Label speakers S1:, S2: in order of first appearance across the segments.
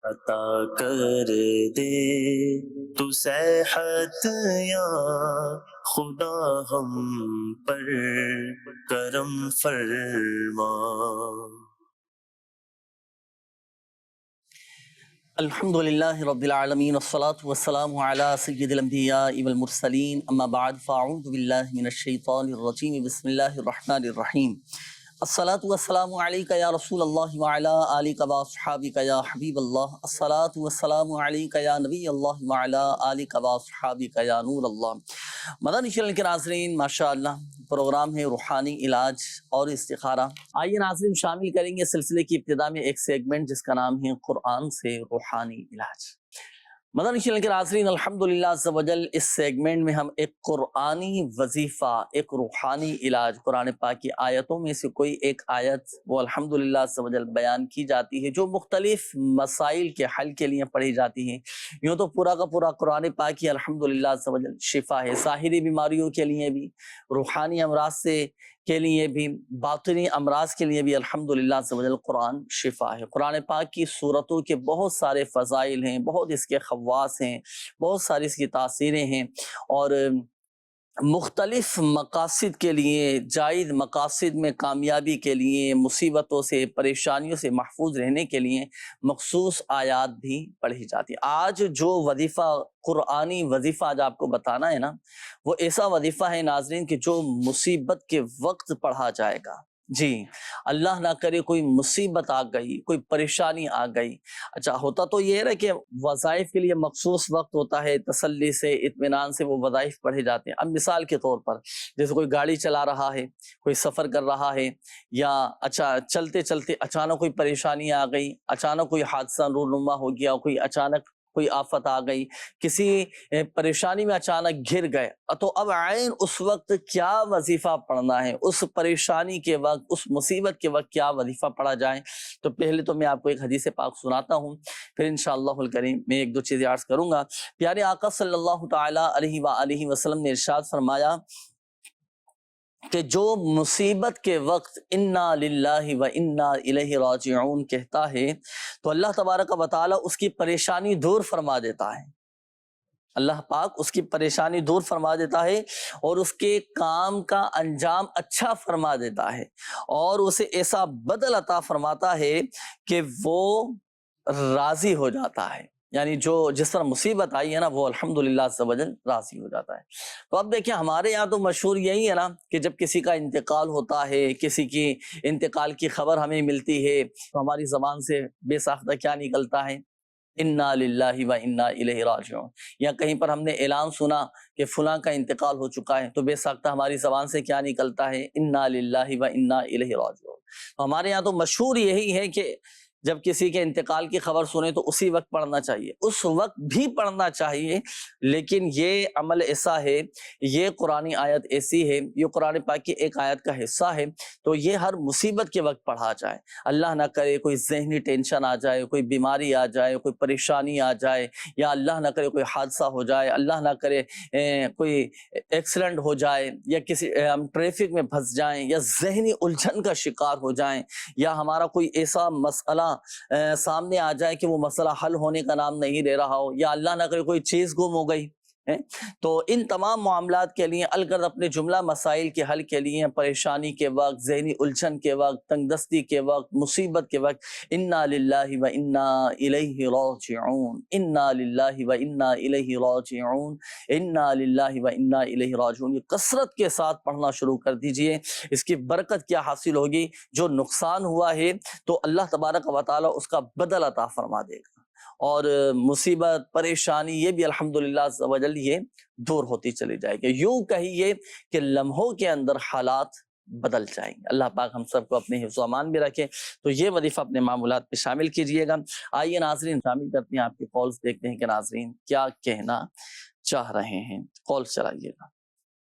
S1: عطا کر دے تو صحت یا خدا ہم پر کرم فرما۔
S2: الحمد للہ رب العالمین والصلاة والسلام علی سید الانبیاء والمرسلین اما بعد فاعوذ باللہ من الشیطان الرجیم بسم اللہ الرحمن الرحیم۔ الصلاة والسلام علیکہ یا رسول اللہ وعلی آلکہ واصحابکہ یا حبیب اللہ۔ الصلاة والسلام علیکہ یا نبی اللہ وعلی آلکہ واصحابکہ یا نور اللہ۔ مدنی چینل کے ناظرین ماشاءاللہ پروگرام ہے روحانی علاج اور استخارہ۔ آئیے ناظرین شامل کریں گے سلسلے کی ابتدا میں ایک سیگمنٹ جس کا نام ہے قرآن سے روحانی علاج۔ مدنی چینل کے ناظرین الحمدللہ عز و جل اس سیگمنٹ میں ہم ایک قرآنی وظیفہ، ایک روحانی علاج، قرآن پاک کی آیتوں میں سے کوئی ایک آیت وہ الحمدللہ عز و جل بیان کی جاتی ہے جو مختلف مسائل کے حل کے لیے پڑھی جاتی ہیں۔ یوں تو پورا کا پورا قرآن پاک کی الحمدللہ عز و جل شفا ہے، ظاہری بیماریوں کے لیے بھی، روحانی امراض سے کے لیے بھی، باطنی امراض کے لیے بھی الحمدللہ عز و جل قرآن شفا ہے۔ قرآن پاک کی صورتوں کے بہت سارے فضائل ہیں، بہت اس کے خواص ہیں، بہت ساری اس کی تاثیریں ہیں، اور مختلف مقاصد کے لیے، جائز مقاصد میں کامیابی کے لیے، مصیبتوں سے پریشانیوں سے محفوظ رہنے کے لیے مخصوص آیات بھی پڑھی جاتی ہیں۔ آج جو وظیفہ، قرآنی وظیفہ آج آپ کو بتانا ہے نا، وہ ایسا وظیفہ ہے ناظرین کہ جو مصیبت کے وقت پڑھا جائے گا۔ جی، اللہ نہ کرے کوئی مصیبت آ گئی، کوئی پریشانی آ گئی۔ اچھا، ہوتا تو یہ ہے نا کہ وظائف کے لیے مخصوص وقت ہوتا ہے، تسلی سے، اطمینان سے وہ وظائف پڑھے جاتے ہیں۔ اب مثال کے طور پر جیسے کوئی گاڑی چلا رہا ہے، کوئی سفر کر رہا ہے، یا اچھا چلتے چلتے اچانک کوئی پریشانی آ گئی، اچانک کوئی حادثہ رونما ہو گیا، کوئی اچانک کوئی آفت آ گئی، کسی پریشانی میں اچانک گر گئے، تو اب عین اس وقت کیا وظیفہ پڑھنا ہے، اس پریشانی کے وقت، اس مصیبت کے وقت کیا وظیفہ پڑھا جائے؟ تو پہلے تو میں آپ کو ایک حدیث پاک سناتا ہوں، پھر انشاءاللہ الکریم میں ایک دو چیزیں عرض کروں گا۔ پیارے آقا صلی اللہ تعالی علیہ وآلہ وسلم نے ارشاد فرمایا کہ جو مصیبت کے وقت انا للہ و انا الیہ راجعون کہتا ہے تو اللہ تبارک و تعالی اس کی پریشانی دور فرما دیتا ہے۔ اللہ پاک اس کی پریشانی دور فرما دیتا ہے اور اس کے کام کا انجام اچھا فرما دیتا ہے، اور اسے ایسا بدل عطا فرماتا ہے کہ وہ راضی ہو جاتا ہے۔ یعنی جو جس طرح مصیبت آئی ہے نا، وہ الحمدللہ عز و جل راضی ہو جاتا ہے۔ تو اب دیکھیں ہمارے یہاں تو مشہور یہی ہے نا کہ جب کسی کا انتقال ہوتا ہے، کسی کی انتقال کی خبر ہمیں ملتی ہے تو ہماری زبان سے بے ساختہ کیا نکلتا ہے؟ انا للہ و انا الیہ راجعون۔ یا کہیں پر ہم نے اعلان سنا کہ فلاں کا انتقال ہو چکا ہے تو بے ساختہ ہماری زبان سے کیا نکلتا ہے؟ انا للہ و انا الیہ راجعون۔ تو ہمارے یہاں تو مشہور یہی ہے کہ جب کسی کے انتقال کی خبر سنے تو اسی وقت پڑھنا چاہیے، اس وقت بھی پڑھنا چاہیے، لیکن یہ عمل ایسا ہے، یہ قرآنی آیت ایسی ہے، یہ قرآن پاک کی ایک آیت کا حصہ ہے، تو یہ ہر مصیبت کے وقت پڑھا جائے۔ اللہ نہ کرے کوئی ذہنی ٹینشن آ جائے، کوئی بیماری آ جائے، کوئی پریشانی آ جائے، یا اللہ نہ کرے کوئی حادثہ ہو جائے، اللہ نہ کرے کوئی ایکسیڈنٹ ہو جائے، یا کسی ہم ٹریفک میں پھنس جائیں، یا ذہنی الجھن کا شکار ہو جائیں، یا ہمارا کوئی ایسا مسئلہ سامنے آ جائے کہ وہ مسئلہ حل ہونے کا نام نہیں لے رہا ہو، یا اللہ نہ کرے کوئی چیز گم ہو گئی، تو ان تمام معاملات کے لیے الغرض اپنے جملہ مسائل کے حل کے لیے، پریشانی کے وقت، ذہنی الجھن کے وقت، تنگ دستی کے وقت، مصیبت کے وقت، انا للہ و انا الیہ راجعون، انا للہ و انا الیہ راجعون، انا للہ و انا الیہ راجعون، یہ کثرت کے ساتھ پڑھنا شروع کر دیجئے۔ اس کی برکت کیا حاصل ہوگی؟ جو نقصان ہوا ہے تو اللہ تبارک و تعالی اس کا بدل عطا فرما دے گا، اور مصیبت پریشانی یہ بھی الحمدللہ عز و جل یہ دور ہوتی چلی جائے گی۔ یوں کہیے کہ لمحوں کے اندر حالات بدل جائیں گے۔ اللہ پاک ہم سب کو اپنے حفظ و امان میں رکھے۔ تو یہ وظیفہ اپنے معمولات پہ شامل کیجئے گا۔ آئیے ناظرین شامل کرتے ہیں آپ کے کالز، دیکھتے ہیں کہ ناظرین کیا کہنا چاہ رہے ہیں۔ کال چلائیے گا۔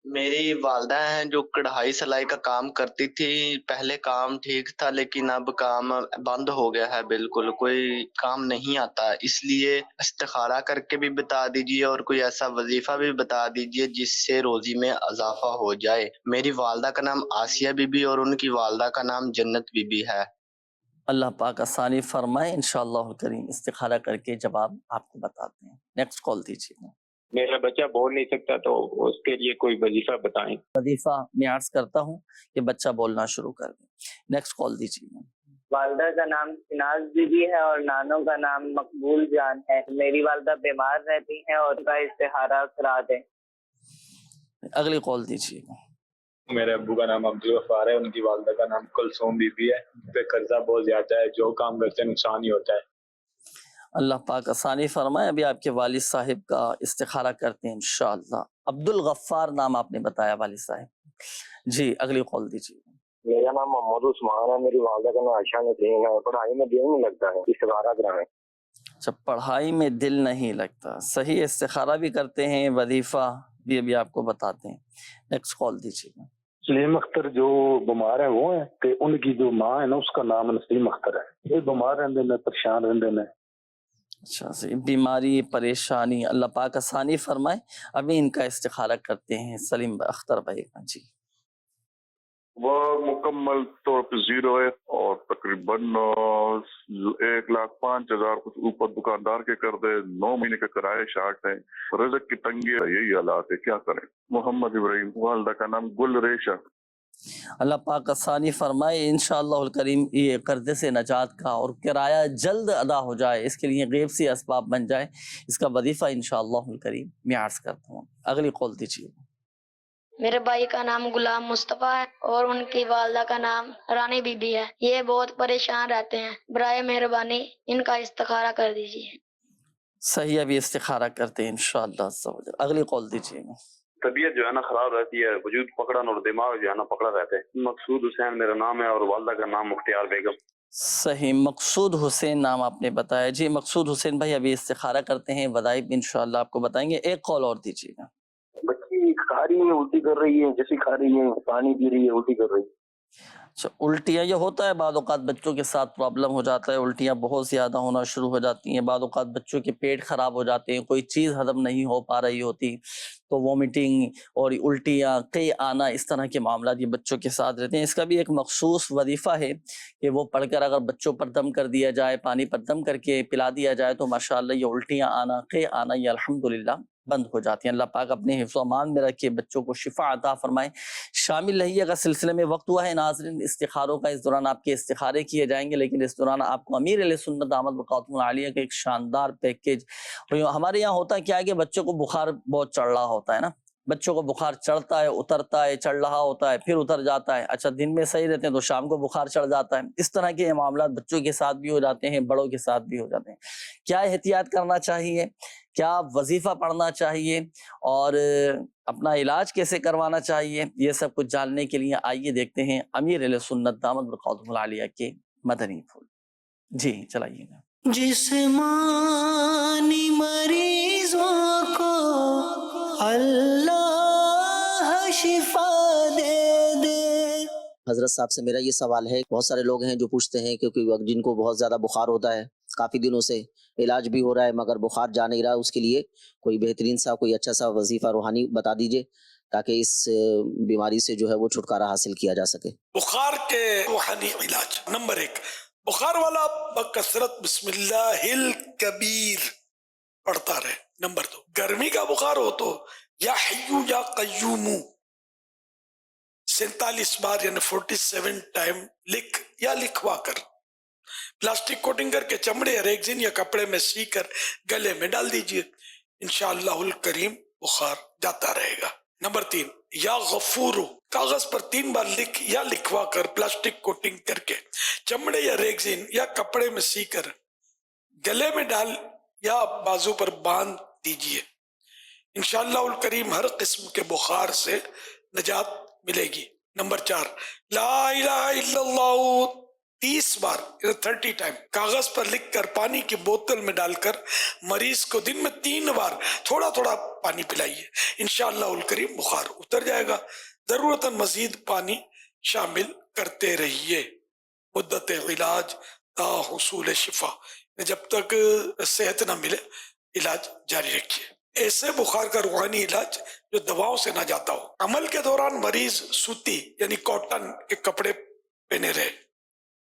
S3: میری والدہ ہیں جو کڑھائی سلائی کا کام کرتی تھی، پہلے کام ٹھیک تھا لیکن اب کام بند ہو گیا ہے، بالکل کوئی کام نہیں آتا، اس لیے استخارہ کر کے بھی بتا دیجیے اور کوئی ایسا وظیفہ بھی بتا دیجیے جس سے روزی میں اضافہ ہو جائے۔ میری والدہ کا نام آسیہ بی بی اور ان کی والدہ کا نام جنت بی بی ہے۔
S2: اللہ پاک آسانی فرمائے، انشاءاللہ الکریم استخارہ کر کے جواب آپ کو بتاتے ہیں۔ نیکسٹ کال دیجیے۔
S4: میرا بچہ بول نہیں سکتا تو اس کے لیے کوئی وظیفہ بتائیں۔
S2: وظیفہ میں عرض کرتا ہوں کہ بچہ بولنا شروع کر دیں۔ نیکسٹ کال دیجیے۔
S5: والدہ کا نام شناز بی بی ہے اور نانوں کا نام مقبول جان ہے۔ میری والدہ بیمار رہتی ہیں اور ان کا استخارہ کرا دیں۔
S2: اگلی کال دیجیے۔
S6: میرے ابو کا نام عبدالغفار ہے، ان کی والدہ کا نام کلثوم بی بی ہے، ان پہ قرضہ بہت زیادہ ہے، جو کام کرتے ہیں نقصان ہی ہوتا ہے۔
S2: اللہ پاک آسانی فرمائے۔ ابھی آپ کے والد صاحب کا استخارہ کرتے ہیں انشاءاللہ۔ عبدالغفار نام آپ نے بتایا والد صاحب جی۔ اگلی کال دیجیے۔
S7: میرا نام محمد عثمان ہے، میری والدہ کا نام عائشہ نسرین ہے، پڑھائی میں دل نہیں لگتا ہے، استخارہ کرائیں۔
S2: اچھا، پڑھائی میں دل نہیں لگتا، صحیح، استخارہ بھی کرتے ہیں، وظیفہ بھی ابھی آپ کو بتاتے ہیں۔ نیکسٹ کال دیجیے۔
S8: نسیم اختر جو بیمار ہیں وہ ہیں کہ ان کی جو ماں ہے نا اس کا نام نسیم اختر ہے، یہ بیمار رہندے نے، پریشان رہندے نے۔
S2: اچھا، صحیح، بیماری پریشانی، اللہ پاک آسانی فرمائے۔ ابھی ان کا استخارہ کرتے ہیں سلیم اختر بھائی کا جی۔
S9: وہ مکمل طور پہ زیرو ہے اور تقریباً 1,05,000 کچھ اوپر دکاندار کے کر دے، 9 مہینے کے کرائے شارٹ ہیں، رزق کی تنگی ہے، یہی حالات ہے، کیا کریں۔ محمد ابراہیم، والدہ کا نام گل ریشہ۔
S2: اللہ پاک آسانی فرمائے، انشاءاللہ الکریم یہ قرضے سے نجات کا اور کرایہ جلد ادا ہو جائے، اس کے لیے غیب سے اسباب بن جائے، اس کا وظیفہ انشاءاللہ الکریم میں عرض کرتا ہوں۔ اگلی قول دیجیے۔
S10: میرے بھائی کا نام غلام مصطفیٰ ہے اور ان کی والدہ کا نام رانی بی بی ہے، یہ بہت پریشان رہتے ہیں، برائے مہربانی ان کا استخارہ کر دیجیے۔
S2: صحیح، ابھی استخارہ کرتے ہیں انشاءاللہ عز و جل۔ اگلی قول دیجیے۔
S11: طبیعت جو ہے نا خراب رہتی ہے، وجود پکڑا اور دماغ جو ہے نا پکڑا رہتا ہے۔ مقصود حسین میرا نام ہے اور والدہ کا نام مختار بیگم۔
S2: صحیح، مقصود حسین نام آپ نے بتایا جی۔ مقصود حسین بھائی ابھی استخارہ کرتے ہیں، وظائف انشاءاللہ آپ کو بتائیں گے۔ ایک کال اور دیجیے گا۔
S7: بچی کھا رہی ہے الٹی کر رہی ہے، جیسے کھا رہی ہے پانی پی رہی ہے الٹی کر رہی ہے۔
S2: اچھا، الٹیاں یہ ہوتا ہے، بعض اوقات بچوں کے ساتھ پرابلم ہو جاتا ہے، الٹیاں بہت زیادہ ہونا شروع ہو جاتی ہیں، بعض اوقات بچوں کے پیٹ خراب ہو جاتے ہیں، کوئی چیز ہضم نہیں ہو پا رہی ہوتی تو وومیٹنگ اور الٹیاں کئی آنا، اس طرح کے معاملات یہ بچوں کے ساتھ رہتے ہیں۔ اس کا بھی ایک مخصوص وظیفہ ہے کہ وہ پڑھ کر اگر بچوں پر دم کر دیا جائے، پانی پر دم کر کے پلا دیا جائے تو ماشاءاللہ یہ الٹیاں آنا، کئی آنا یہ الحمدللہ بند ہو جاتی ہیں۔ اللہ پاک اپنے حفظ و امان میں رکھے، بچوں کو شفا عطا فرمائے۔ شامل رہیے اگر سلسلے میں وقت ہوا ہے ناظرین استخاروں کا، اس دوران آپ کے استخارے کیے جائیں گے، لیکن اس دوران آپ کو امیر علیہ سنت احمد برکاتہ العالیہ کا ایک شاندار پیکیج، ہمارے یہاں ہوتا ہے کیا ہے کہ بچوں کو بخار بہت چڑھ رہا ہوتا ہے نا، بچوں کو بخار چڑھتا ہے، اترتا ہے، چڑھ رہا ہوتا ہے، پھر اتر جاتا ہے، اچھا دن میں صحیح رہتے ہیں تو شام کو بخار چڑھ جاتا ہے، اس طرح کے معاملات بچوں کے ساتھ بھی ہو جاتے ہیں، بڑوں کے ساتھ بھی ہو جاتے ہیں۔ کیا احتیاط کرنا چاہیے، کیا وظیفہ پڑھنا چاہیے اور اپنا علاج کیسے کروانا چاہیے، یہ سب کچھ جاننے کے لیے آئیے دیکھتے ہیں امیر علیہ سنت دامت برکاتہ العالیہ کے مدنی پھول۔ جی چلائیے گا۔
S1: جسمانی مریضوں کو اللہ شفا دے دے۔
S12: حضرت صاحب سے میرا یہ سوال ہے، بہت سارے لوگ ہیں جو پوچھتے ہیں کیونکہ جن کو بہت زیادہ بخار ہوتا ہے، کافی دنوں سے علاج بھی ہو رہا ہے مگر بخار جا نہیں رہا، اس کے لیے کوئی بہترین سا کوئی اچھا سا وظیفہ روحانی بتا دیجئے تاکہ اس بیماری سے جو ہے وہ چھٹکارا حاصل کیا جا سکے۔
S13: بخار کے روحانی علاج نمبر 1، بخار والا بکثرت بسم اللہ الکبیر پڑھتا رہے۔ نمبر 2، گرمی کا بخار ہو تو یا حیو یا قیوم 47 بار یعنی 47 ٹائم لکھ یا لکھوا کر پلاسٹک کوٹنگ کر کے چمڑے یا ریگزین یا کپڑے میں سی کر گلے میں ڈال دیجئے، انشاءاللہ الکریم بخار جاتا رہے گا۔ نمبر 3، یا غفورو کاغذ پر 3 بار لکھ یا لکھوا کر پلاسٹک کوٹنگ کر کے چمڑے یا ریگزین یا کپڑے میں سی کر گلے میں ڈال یا بازو پر باندھ دیجئے، انشاءاللہ الکریم ہر قسم کے بخار سے نجات ملے گی۔ نمبر 4، لا الہ الا اللہ 30 بار 30 ٹائم کاغذ پر لکھ کر پانی کی بوتل میں ڈال کر مریض کو دن میں 3 بار تھوڑا تھوڑا پانی پلائیے، انشاءاللہ الکریم بخار اتر جائے گا۔ ضرورتاً مزید پانی شامل کرتے رہیے۔ مدت علاج تا حصول شفا، جب تک صحت نہ ملے علاج جاری رکھیے۔ ایسے بخار کا روحانی علاج جو دواؤں سے نہ جاتا ہو۔ عمل کے دوران مریض سوتی یعنی کاٹن کے کپڑے پہنے رہے،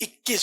S13: 21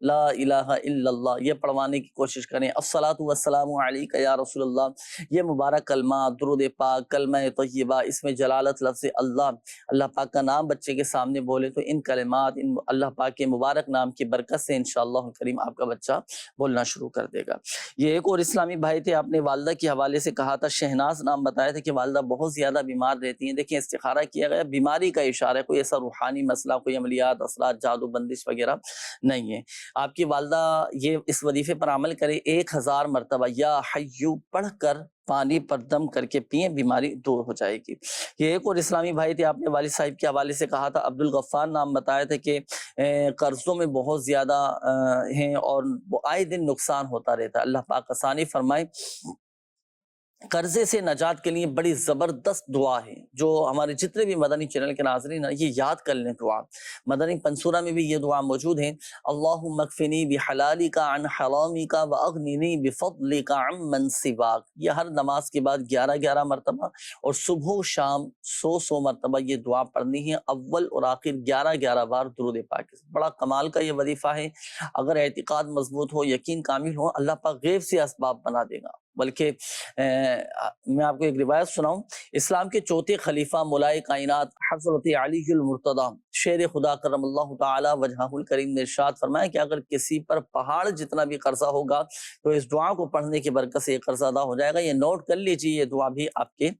S2: لا الہ الا اللہ یہ پڑھوانے کی کوشش کریں۔ الصلاۃ والسلام علیک یا رسول اللہ یہ مبارک کلمہ، درود پاک، کلمہ طیبہ، اس میں جلالت لفظ اللہ، اللہ پاک کا نام بچے کے سامنے بولے تو ان کلمات، ان اللہ پاک کے مبارک نام کی برکت سے انشاءاللہ الکریم آپ کا بچہ بولنا شروع کر دے گا۔ یہ ایک اور اسلامی بھائی تھے، آپ نے والدہ کے حوالے سے کہا تھا، شہناز نام بتایا تھا کہ والدہ بہت زیادہ بیمار رہتی ہیں۔ دیکھیں استخارہ کیا گیا، بیماری کا اشارہ ہے، کوئی ایسا روحانی مسئلہ، کوئی عملیات، اثرات، جادو بندش وغیرہ نہیں ہے۔ آپ کی والدہ یہ اس وظیفے پر عمل کرے، 1000 مرتبہ یا حیو پڑھ کر پانی پر دم کر کے پئیں، بیماری دور ہو جائے گی۔ یہ ایک اور اسلامی بھائی تھے، آپ نے والد صاحب کے حوالے سے کہا تھا، عبد الغفار نام بتایا تھا کہ قرضوں میں بہت زیادہ ہیں اور آئے دن نقصان ہوتا رہتا ہے، اللہ پاک آسانی فرمائے۔ قرضے سے نجات کے لیے بڑی زبردست دعا ہے جو ہمارے جتنے بھی مدنی چینل کے ناظرین ہیں یہ یاد کر لیں دعا۔ مدنی پنسورہ میں بھی یہ دعا موجود ہے، اللہم اکفنی بحلالک عن حرامک واغننی بفضلک عن من سواک۔ یہ ہر نماز کے بعد 11 مرتبہ اور صبح و شام 100 مرتبہ یہ دعا پڑھنی ہے، اول اور آخر 11 بار درود پاک۔ بڑا کمال کا یہ وظیفہ ہے، اگر اعتقاد مضبوط ہو، یقین کامل ہو، اللہ پاک غیب سے اسباب بنا دے گا۔ بلکہ میں آپ کو ایک روایت سناؤں، اسلام کے چوتھے خلیفہ مولائے کائنات حضرت علی المرتضیٰ شیر خدا کرم اللہ تعالی وجہہ الکریم نے ارشاد فرمایا کہ اگر کسی پر پہاڑ جتنا بھی قرضہ ہوگا تو اس دعا کو پڑھنے کی برکت سے یہ قرضہ ادا ہو جائے گا۔ یہ نوٹ کر لیجیے، یہ دعا بھی آپ کے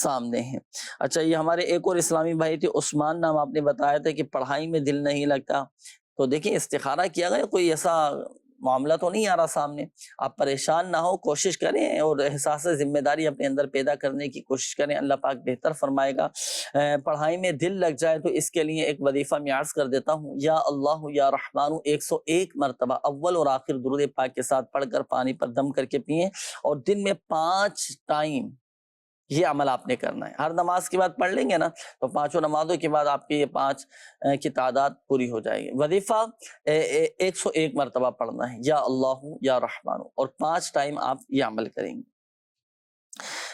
S2: سامنے ہے۔ اچھا، یہ ہمارے ایک اور اسلامی بھائی تھے، عثمان نام آپ نے بتایا تھا کہ پڑھائی میں دل نہیں لگتا، تو دیکھیں استخارہ کیا گیا، کوئی ایسا معاملہ تو نہیں آ رہا سامنے، آپ پریشان نہ ہو، کوشش کریں اور احساس ذمہ داری اپنے اندر پیدا کرنے کی کوشش کریں، اللہ پاک بہتر فرمائے گا۔ پڑھائی میں دل لگ جائے تو اس کے لیے ایک وظیفہ میں عرض کر دیتا ہوں، یا اللہ یا رحمان 101 مرتبہ اول اور آخر درود پاک کے ساتھ پڑھ کر پانی پر دم کر کے پئیں، اور دن میں 5 ٹائم یہ عمل آپ نے کرنا ہے۔ ہر نماز کے بعد پڑھ لیں گے نا تو 5 نمازوں کے بعد آپ کی یہ 5 کی تعداد پوری ہو جائے گی۔ وظیفہ 101 مرتبہ پڑھنا ہے، یا اللہ یا رحمان، اور 5 ٹائم آپ یہ عمل کریں گے۔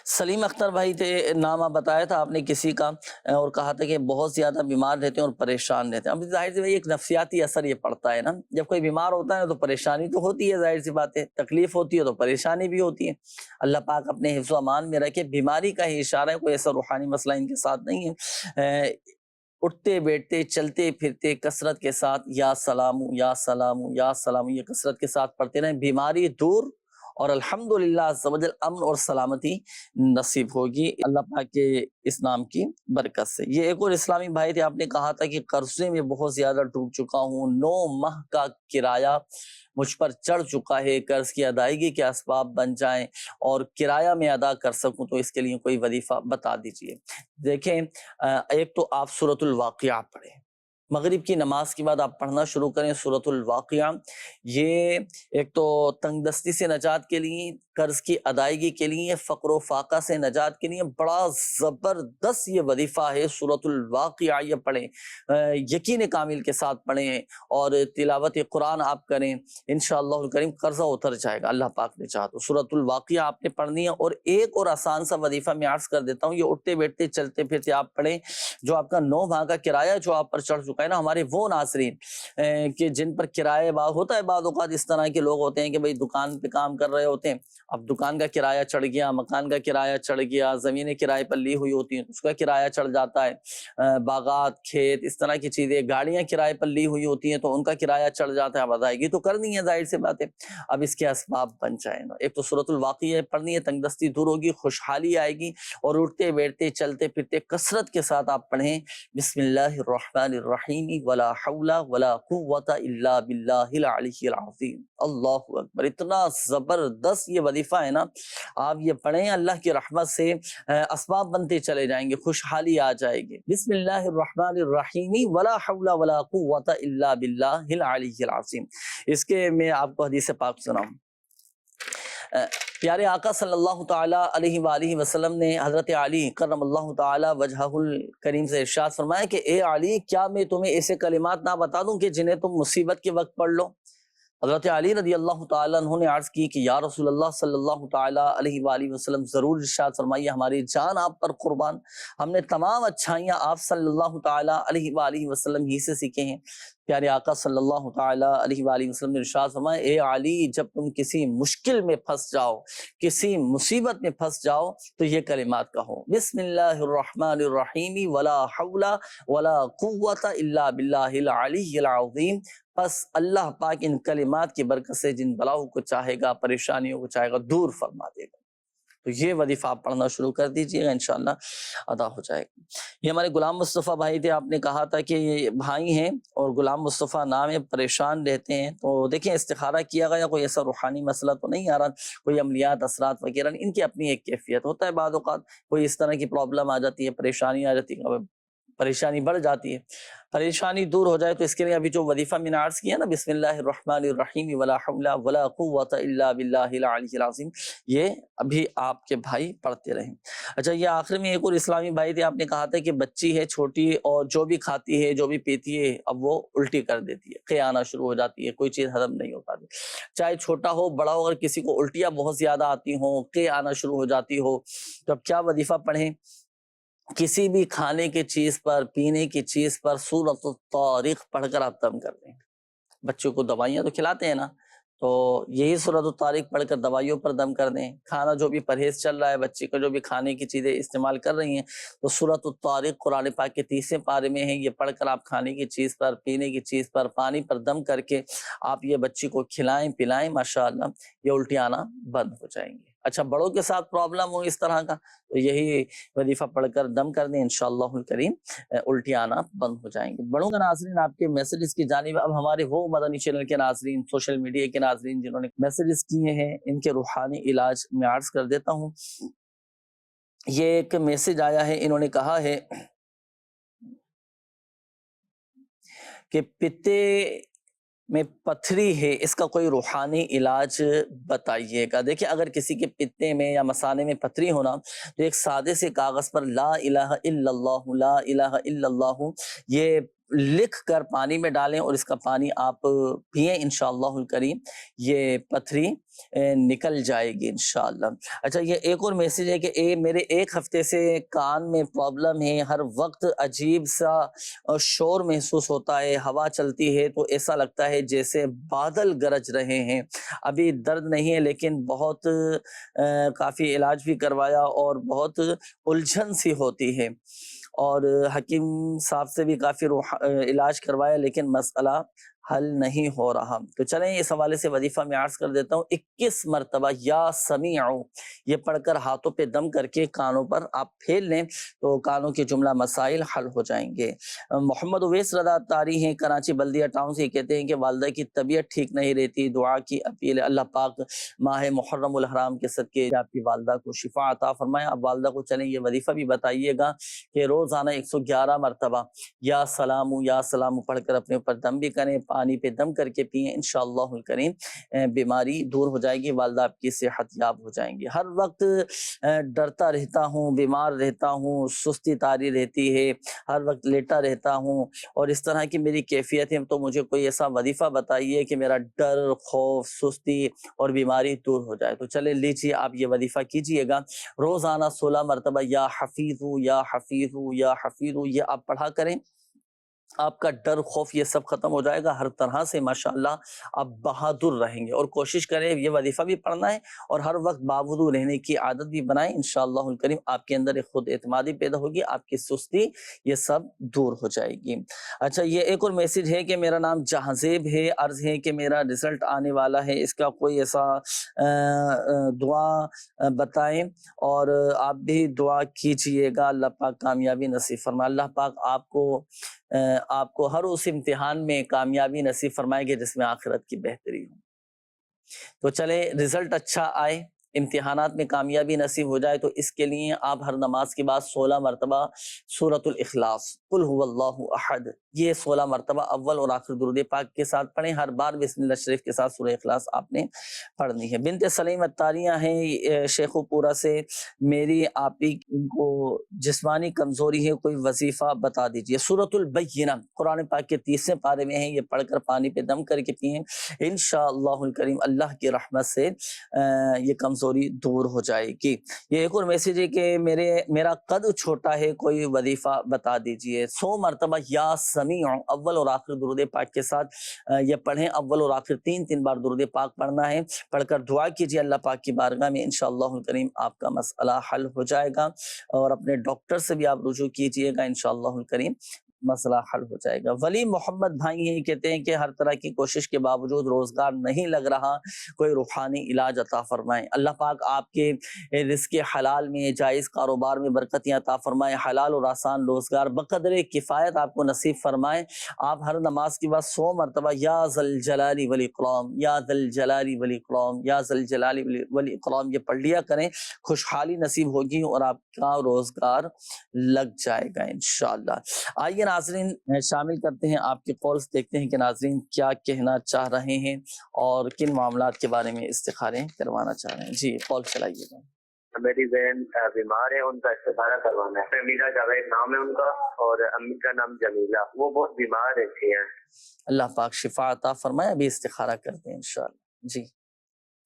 S2: سلیم اختر بھائی تھے، نام بتایا تھا آپ نے کسی کا، اور کہا تھا کہ بہت زیادہ بیمار رہتے ہیں اور پریشان رہتے ہیں۔ اب ظاہر سی بات ایک نفسیاتی اثر یہ پڑتا ہے نا، جب کوئی بیمار ہوتا ہے تو پریشانی تو ہوتی ہے، ظاہر سی بات ہے، تکلیف ہوتی ہے تو پریشانی بھی ہوتی ہے۔ اللہ پاک اپنے حفظ و امان میں رکھے، بیماری کا ہی اشارہ ہے، کوئی ایسا روحانی مسئلہ ان کے ساتھ نہیں ہے۔ اٹھتے بیٹھتے چلتے پھرتے کثرت کے ساتھ یا سلام یا سلام یا سلام یہ کثرت کے ساتھ پڑھتے رہیں، بیماری دور اور الحمدللہ عز و جل امن اور سلامتی نصیب ہوگی اللہ پاک کے اس نام کی برکت سے۔ یہ ایک اور اسلامی بھائی تھے، آپ نے کہا تھا کہ قرضے میں بہت زیادہ ڈوب چکا ہوں، 9 ماہ کا کرایہ مجھ پر چڑھ چکا ہے، قرض کی ادائیگی کے اسباب بن جائیں اور کرایہ میں ادا کر سکوں تو اس کے لیے کوئی وظیفہ بتا دیجئے۔ دیکھیں، ایک تو آپ سورۃ الواقعہ پڑھیں، مغرب کی نماز کے بعد آپ پڑھنا شروع کریں سورۃ الواقعہ۔ یہ ایک تو تنگ دستی سے نجات کے لیے، قرض کی ادائیگی کے لیے، فقر و فاقہ سے نجات کے لیے بڑا زبردست یہ وظیفہ ہے۔ سورۃ الواقعہ یہ پڑھیں، یقین کامل کے ساتھ پڑھیں اور تلاوت قرآن آپ کریں، انشاءاللہ الکریم قرضہ اتر جائے گا اللہ پاک نے چاہا تو۔ سورۃ الواقعہ آپ نے پڑھنی ہے، اور ایک اور آسان سا وظیفہ میں عرض کر دیتا ہوں، یہ اٹھتے بیٹھتے چلتے پھرتے آپ پڑھیں، جو آپ کا 9 ماہ کا کرایہ جو آپ پر چڑھ چکا ہے نا، ہمارے وہ ناظرین کہ جن پر کرایہ ہوتا ہے، بعض اوقات اس طرح کے لوگ ہوتے ہیں کہ بھئی دکان پہ کام کر رہے ہوتے ہیں، اب دکان کا کرایہ چڑھ گیا، مکان کا کرایہ چڑھ گیا، زمینیں کرائے پر لی ہوئی ہوتی ہیں اس کا کرایہ چڑھ جاتا ہے، باغات، کھیت، اس طرح کی چیزیں، گاڑیاں کرائے پر لی ہوئی ہوتی ہیں تو ان کا کرایہ چڑھ جاتا ہے، اب ادائیگی تو کرنی ہے، ظاہر سی بات ہے، اب اس کے اسباب بن جائیں گا۔ ایک تو سورۃ الواقعہ پڑھنی ہے، تنگ دستی دور ہوگی، خوشحالی آئے گی، اور اٹھتے بیٹھتے چلتے پھرتے کثرت کے ساتھ آپ پڑھیں، بسم اللہ الرحمن الرحیم ولا حول ولا قوت الا باللہ العلی العظیم، اللہ اکبر۔ اتنا زبردست یہ وظیفہ ہے نا، آپ یہ پڑھیں، اللہ کی رحمت سے اسباب بنتے چلے جائیں گے، خوشحالی آ جائے گی۔ بسم اللہ الرحمن الرحیم ولا حول ولا قوت الا باللہ العلی العظیم۔ اس کے میں آپ کو حدیث پاک سناؤں، پیارے آقا صلی اللہ تعالی علیہ وآلہ وسلم نے حضرت علی کرم اللہ تعالی وجہہ الکریم سے ارشاد فرمایا کہ اے علی، کیا میں تمہیں ایسے کلمات نہ بتا دوں کہ جنہیں تم مصیبت کے وقت پڑھ لو؟ حضرت علی رضی اللہ تعالیٰ عنہ نے عرض کی کہ یا رسول اللہ صلی اللہ تعالیٰ علیہ وآلہ وسلم، ضرور ارشاد فرمائیے، ہماری جان آپ پر قربان، ہم نے تمام اچھائیاں آپ صلی اللہ تعالیٰ علیہ وآلہ وسلم ہی سے سیکھے ہیں، پیارے آقا صلی اللہ تعالیٰ علیہ وآلہ وسلم نے ارشاد فرمایا، اے علی جب تم کسی مشکل میں پھنس جاؤ، کسی مصیبت میں پھنس جاؤ تو یہ کلمات کہو، بسم اللہ الرحمن الرحیم ولا حول ولا قوت الا باللہ العلی العظیم۔ پس اللہ پاک ان کلمات کی برکت سے جن بلاؤں کو چاہے گا، پریشانیوں کو چاہے گا، دور فرما دے گا۔ تو یہ وظیفہ آپ پڑھنا شروع کر دیجئے گا، انشاءاللہ ادا ہو جائے گا۔ یہ ہمارے غلام مصطفیٰ بھائی تھے، آپ نے کہا تھا کہ یہ بھائی ہیں اور غلام مصطفیٰ نام ہے، پریشان رہتے ہیں، تو دیکھیں استخارہ کیا گیا، کوئی ایسا روحانی مسئلہ تو نہیں آ رہا، کوئی عملیات اثرات وغیرہ، ان کی اپنی ایک کیفیت ہوتا ہے، بعض اوقات کوئی اس طرح کی پرابلم آ جاتی ہے، پریشانی آ جاتی ہے، پریشانی بڑھ جاتی ہے، پریشانی دور ہو جائے تو اس کے لیے ابھی جو وظیفہ میں نے عرض کیا نا، بسم اللہ الرحمن الرحیم ولا حول ولا قوت الا باللہ العلی العظیم، یہ ابھی آپ کے بھائی پڑھتے رہیں۔ اچھا، یہ آخر میں ایک اور اسلامی بھائی تھے، آپ نے کہا تھا کہ بچی ہے چھوٹی اور جو بھی کھاتی ہے، جو بھی پیتی ہے، اب وہ الٹی کر دیتی ہے، قے آنا شروع ہو جاتی ہے، کوئی چیز ہضم نہیں ہو پاتی، چاہے چھوٹا ہو بڑا ہو، اگر کسی کو الٹیاں بہت زیادہ آتی ہوں، قے آنا شروع ہو جاتی ہو، تو اب کیا وظیفہ پڑھیں؟ کسی بھی کھانے کی چیز پر، پینے کی چیز پر سورۃ الطارق پڑھ کر آپ دم کر دیں۔ بچوں کو دوائیاں تو کھلاتے ہیں نا، تو یہی سورۃ الطارق پڑھ کر دوائیوں پر دم کر دیں۔ کھانا جو بھی پرہیز چل رہا ہے، بچے کو جو بھی کھانے کی چیزیں استعمال کر رہی ہیں، تو سورۃ الطارق قرآن پاک کے 30 پارے میں ہے، یہ پڑھ کر آپ کھانے کی چیز پر، پینے کی چیز پر، پانی پر دم کر کے آپ یہ بچی کو کھلائیں پلائیں، ماشاءاللہ یہ الٹی آنا بند ہو جائیں گے۔ اچھا، بڑوں کے ساتھ پرابلم ہو اس طرح کا تو یہی وظیفہ پڑھ کر دم کر دیں، انشاءاللہ الکریم الٹی آنا بند ہو جائیں گے۔ بڑوں کا ناظرین، آپ کے میسیجز کی جانب اب ہمارے وہ مدنی چینل کے ناظرین، سوشل میڈیا کے ناظرین جنہوں نے میسیجز کیے ہیں، ان کے روحانی علاج میں عرض کر دیتا ہوں۔ یہ ایک میسیج آیا ہے، انہوں نے کہا ہے کہ پتے میں پتھری ہے، اس کا کوئی روحانی علاج بتائیے گا۔ دیکھیں، اگر کسی کے پتے میں یا مثانے میں پتھری ہونا تو ایک سادے سے کاغذ پر لا الہ الا اللہ، لا الہ الا اللہ یہ لکھ کر پانی میں ڈالیں اور اس کا پانی آپ پئیں، انشاءاللہ الکریم یہ پتھری نکل جائے گی انشاءاللہ۔ اچھا، یہ ایک اور میسیج ہے کہ میرے ایک ہفتے سے کان میں پرابلم ہے، ہر وقت عجیب سا شور محسوس ہوتا ہے، ہوا چلتی ہے تو ایسا لگتا ہے جیسے بادل گرج رہے ہیں، ابھی درد نہیں ہے لیکن بہت کافی علاج بھی کروایا اور بہت الجھن سی ہوتی ہے، اور حکیم صاحب سے بھی کافی علاج کروایا لیکن مسئلہ حل نہیں ہو رہا۔ تو چلیں اس حوالے سے وظیفہ میں عرض کر دیتا ہوں، 21 مرتبہ یا سمیع یہ پڑھ کر ہاتھوں پہ دم کر کے کانوں پر آپ پھیل لیں تو کانوں کے جملہ مسائل حل ہو جائیں گے۔ محمد اویس رضا طاری ہیں، کراچی بلدیہ ٹاؤن سے، کہتے ہیں کہ والدہ کی طبیعت ٹھیک نہیں رہتی، دعا کی اپیل ہے، اللہ پاک ماہ محرم الحرام کے صدقے آپ کی والدہ کو شفا عطا فرمائے۔ اب والدہ کو چلیں یہ وظیفہ بھی بتائیے گا کہ روزانہ 111 مرتبہ یا سلام پڑھ کر اپنے اوپر دم بھی کریں، پانی پہ دم کر کے پئیں، انشاءاللہ الکریم بیماری دور ہو جائے گی، والدہ آپ کی صحت یاب ہو جائیں گی۔ ہر وقت ڈرتا رہتا ہوں، بیمار رہتا ہوں، سستی طاری رہتی ہے، ہر وقت لیٹا رہتا ہوں اور اس طرح کی میری کیفیت ہے، تو مجھے کوئی ایسا وظیفہ بتائیے کہ میرا ڈر، خوف، سستی اور بیماری دور ہو جائے۔ تو چلے لیجیے، آپ یہ وظیفہ کیجئے گا روزانہ 16 مرتبہ یا حفیظ یا حفیظ یا حفیظ، یہ آپ پڑھا کریں، آپ کا ڈر، خوف یہ سب ختم ہو جائے گا، ہر طرح سے ماشاءاللہ آپ بہادر رہیں گے۔ اور کوشش کریں یہ وظیفہ بھی پڑھنا ہے اور ہر وقت باوضو رہنے کی عادت بھی بنائیں، انشاءاللہ الکریم آپ کے اندر ایک خود اعتمادی پیدا ہوگی، آپ کی سستی یہ سب دور ہو جائے گی۔ اچھا، یہ ایک اور میسیج ہے کہ میرا نام جہازیب ہے، عرض ہے کہ میرا رزلٹ آنے والا ہے، اس کا کوئی ایسا دعا بتائیں اور آپ بھی دعا کیجئے گا، اللہ پاک کامیابی نصیب فرمائے۔ اللہ پاک آپ کو ہر اس امتحان میں کامیابی نصیب فرمائے گے جس میں آخرت کی بہتری ہو۔ تو چلے رزلٹ اچھا آئے، امتحانات میں کامیابی نصیب ہو جائے، تو اس کے لیے آپ ہر نماز کے بعد 16 مرتبہ سورۃ الاخلاص، قل هو اللہ احد، یہ 16 مرتبہ اول اور آخر درود پاک کے ساتھ پڑھیں، ہر بار بسم اللہ شریف کے ساتھ سورہ اخلاص آپ نے پڑھنی ہے۔ بنت سلیم الطاریہ ہیں شیخو پورہ سے، میری آپی ان کو جسمانی کمزوری ہے، کوئی وظیفہ بتا دیجئے۔ سورۃ البینہ قرآن پاک کے 30 پارے میں ہے، یہ پڑھ کر پانی پہ دم کر کے پئیں، انشاءاللہ الکریم اللہ کی رحمت سے یہ کمزوری کمزوری دور ہو جائے گی۔ یہ ایک اور میسیج ہے کہ میرا قد چھوٹا ہے، کوئی وظیفہ بتا دیجئے۔ 100 مرتبہ یا سمیع اول اور آخر درود پاک کے ساتھ یہ پڑھیں۔ اول اور آخر 3 بار درود پاک پڑھنا ہے، پڑھ کر دعا کیجئے اللہ پاک کی بارگاہ میں، انشاءاللہ الکریم آپ کا مسئلہ حل ہو جائے گا، اور اپنے ڈاکٹر سے بھی آپ رجوع کیجئے گا، انشاءاللہ الکریم مسئلہ حل ہو جائے گا۔ ولی محمد بھائی یہی کہتے ہیں کہ ہر طرح کی کوشش کے باوجود روزگار نہیں لگ رہا، کوئی روحانی علاج عطا فرمائیں۔ اللہ پاک آپ کے رزق حلال میں، جائز کاروبار میں برکتیں عطا فرمائیں، حلال اور آسان روزگار بقدر کفایت آپ کو نصیب فرمائیں۔ آپ ہر نماز کے بعد 100 مرتبہ یا ذل جلال والاکرام، یا ذل جلال والاکرام، یا ذل جلال والاکرام یہ پڑھ لیا کریں، خوشحالی نصیب ہوگی اور آپ کا روزگار لگ جائے گا انشاءاللہ۔ آئیے ناظرین شامل کرتے ہیں آپ کے کالز، دیکھتے ہیں کہ ناظرین کیا کہنا چاہ رہے ہیں اور کن معاملات کے بارے میں استخارے کروانا چاہ رہے ہیں۔ جی کال چلائیے گا۔
S7: میری بہن بیمار ہے، ان کا استخارہ کروانا ہے۔ میرا جاوید نام ہے ان کا، اور امی کا نام جمیلہ، وہ بہت بیمار رہتی ہیں۔
S2: اللہ پاک شفا عطا فرمائے، ابھی استخارہ کرتے ہیں انشاءاللہ۔ جی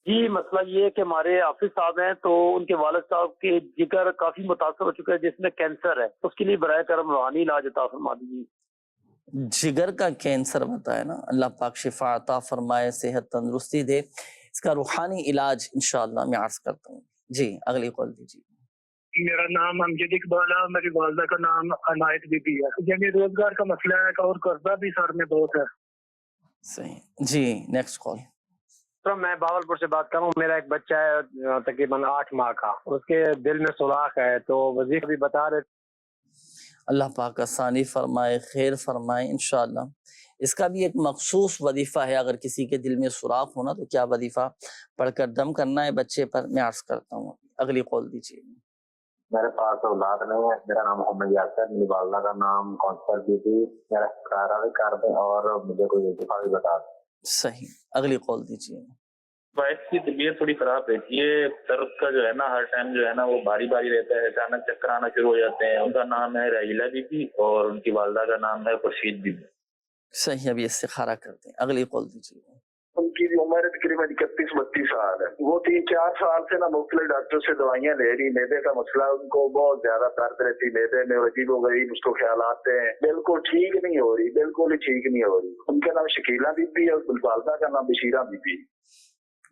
S14: جی مسئلہ یہ ہے کہ ہمارے حافظ صاحب ہیں، تو ان کے والد صاحب کے جگر کافی متاثر ہو چکا ہے، جس میں کینسر ہے، اس کے لیے برائے کرم روحانی علاج عطا فرما دیجیے۔
S2: جگر کا کینسر بتایا نا، اللہ پاک شفا عطا فرمائے، صحت تندرستی دے، اس کا روحانی علاج انشاءاللہ میں عرض کرتا ہوں۔ جی اگلی کال دیجیے۔
S15: میرا نام امجد اقبال ہے، میری والدہ کا نام عنایت بی بی ہے۔ یعنی روزگار کا مسئلہ ہے اور قرضہ بھی سر میں بہت ہے۔
S2: صحیح جی، نیکسٹ کال۔
S16: میں باولپور سے بات کر رہا ہوں، میرا ایک بچہ ہے تقریباً 8 ماہ کا، اس کے دل میں سوراخ ہے، تو وزیر بھی بتا رہے۔
S2: اللہ پاک آسانی فرمائے، خیر فرمائے انشاءاللہ۔ اس کا بھی ایک مخصوص وظیفہ ہے، اگر کسی کے دل میں سوراخ ہونا تو کیا وظیفہ پڑھ کر دم کرنا ہے بچے پر، میں عرض کرتا ہوں۔ اگلی قول دیجیے۔
S7: میرے پاس اولاد نہیں ہے، میرا نام محمد یاسر، میری والدہ کا نام کونسل بی بی، میرا استخارہ بھی کر دیں اور مجھے کوئی وظیفہ بھی بتا دیں۔
S2: صحیح، اگلی قول دیجیے۔
S17: وائف کی طبیعت تھوڑی خراب رہتی ہے، درد کا جو ہے نا ہر ٹائم جو ہے نا وہ باری باری رہتا ہے، اچانک چکر آنا شروع ہو جاتے ہیں۔ ان کا نام ہے رحیلہ بی بی اور ان کی والدہ کا نام ہے خورشید بی بی۔
S2: صحیح، ابھی استخارہ کرتے ہیں، اگلی قول دیجیے۔
S18: ان کی عمر تقریباً 31-32 سال ہے، وہ 3-4 سال سے نا مختلف ڈاکٹر سے دوائیاں لے رہی، معدے کا مسئلہ ان کو بہت زیادہ درد رہتی معدے میں، عجیب و غریب اس کو خیالات ہیں، بالکل ٹھیک نہیں ہو رہی، بالکل ہی ٹھیک نہیں ہو رہی۔ ان کا نام شکیلہ بی بی ہے، والدہ کا نام بشیرہ بی بی۔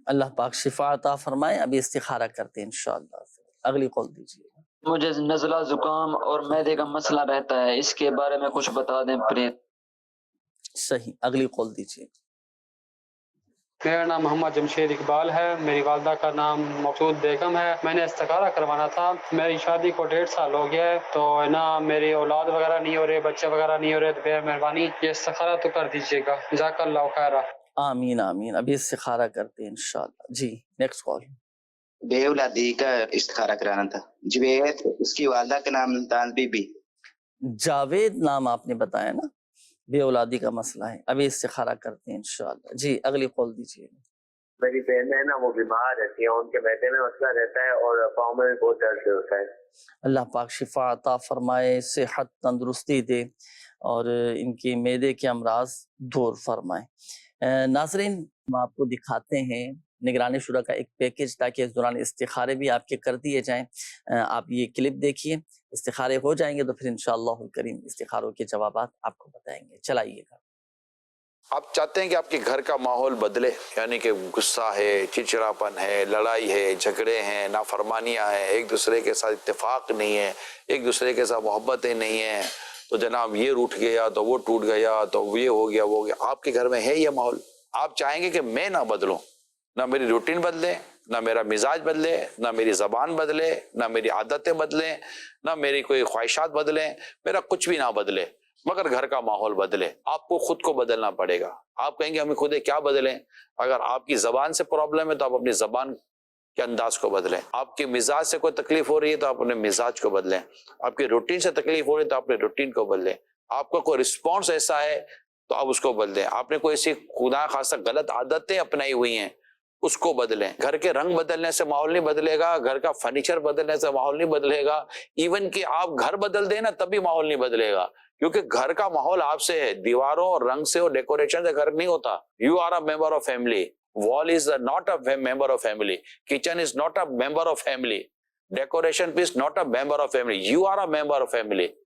S2: اللہ پاک شفا عطا فرمائے، ابھی استخارہ کرتے ہیں انشاءاللہ۔ اگلی قول دیجیے۔
S19: مجھے نزلہ زکام اور معدے کا مسئلہ رہتا ہے، اس کے بارے میں کچھ بتا دیں پلیز۔
S2: صحیح، اگلی قول دیجیے۔
S20: میرا نام محمد جمشید اقبال ہے، میری والدہ کا نام مقصود بیگم ہے۔ میں نے استخارہ کروانا تھا، میری شادی کو 1.5 سال ہو گیا ہے، تو نا میری اولاد وغیرہ نہیں ہو رہے، بچے وغیرہ نہیں ہو رہے، تو بے مہربانی یہ استخارہ تو کر دیجیے گا، جزاک اللہ خیرہ۔
S2: آمین آمین، ابھی استخارہ کرتے ہیں انشاءاللہ۔ جی نیکسٹ کال۔
S21: بے اولادی کا استخارہ کرانا تھا۔ جاوید، اس کی والدہ کا نام ممتاز بی بی۔
S2: جاوید نام آپ نے بتایا نا، بے اولادی کا مسئلہ ہے، ابھی استخارہ کرتے ہیں انشاءاللہ۔ جی اگلی قول دیجیے۔
S7: میری بہن ہے نا وہ بیمار رہتی ہے، ان کے معدے میں مسئلہ رہتا ہے اور پاؤں میں بھی بہت درد ہوتا ہے۔
S2: اللہ پاک شفا عطا فرمائے، صحت تندرستی دے اور ان کی معدے کے امراض دور فرمائے۔ ناظرین ہم آپ کو دکھاتے ہیں نگرانی شورا کا ایک پیکج، تاکہ اس دوران استخارے بھی آپ کے کر دیے جائیں۔ آپ یہ کلپ دیکھیے، استخارے ہو جائیں گے تو پھر انشاءاللہ الکریم استخاروں کے جوابات آپ کو بتائیں گے۔ چلائیے گا۔
S22: آپ چاہتے ہیں کہ آپ کے گھر کا ماحول بدلے، یعنی کہ غصہ ہے، چڑچڑاپن ہے، لڑائی ہے، جھگڑے ہیں، نافرمانیاں ہیں، ایک دوسرے کے ساتھ اتفاق نہیں ہے، ایک دوسرے کے ساتھ محبتیں نہیں ہیں، تو جناب یہ روٹھ گیا تو وہ ٹوٹ گیا تو یہ ہو گیا وہ ہو گیا۔ آپ کے گھر میں ہے یہ ماحول؟ آپ چاہیں گے کہ میں نہ بدلوں، نہ میری روٹین بدلے، نہ میرا مزاج بدلے، نہ میری زبان بدلے، نہ میری عادتیں بدلیں، نہ میری کوئی خواہشات بدلیں، میرا کچھ بھی نہ بدلے، مگر گھر کا ماحول بدلے۔ آپ کو خود کو بدلنا پڑے گا۔ آپ کہیں گے ہمیں خود کیا بدلیں؟ اگر آپ کی زبان سے پرابلم ہے تو آپ اپنی زبان کے انداز کو بدلیں۔ آپ کے مزاج سے کوئی تکلیف ہو رہی ہے تو آپ اپنے مزاج کو بدلیں۔ آپ کی روٹین سے تکلیف ہو رہی ہے تو اپنے روٹین کو بدلیں۔ آپ کا کوئی رسپانس ایسا ہے تو آپ اس کو بدلیں۔ آپ نے کوئی ایسی خدا خاصا غلط عادتیں اپنائی ہوئی ہیں، اس کو بدلیں۔ گھر کے رنگ بدلنے سے ماحول نہیں بدلے گا، گھر کا فرنیچر بدلنے سے ماحول نہیں بدلے گا، ایون کہ آپ گھر بدل دیں نا تب بھی ماحول نہیں بدلے گا، کیونکہ گھر کا ماحول آپ سے ہے، دیواروں اور رنگ سے اور ڈیکوریشن سے گھر نہیں ہوتا۔ You are a member of family, Wall is not a member of family. Kitchen is not a member of family. Decoration piece not a member of family. You are a member of family.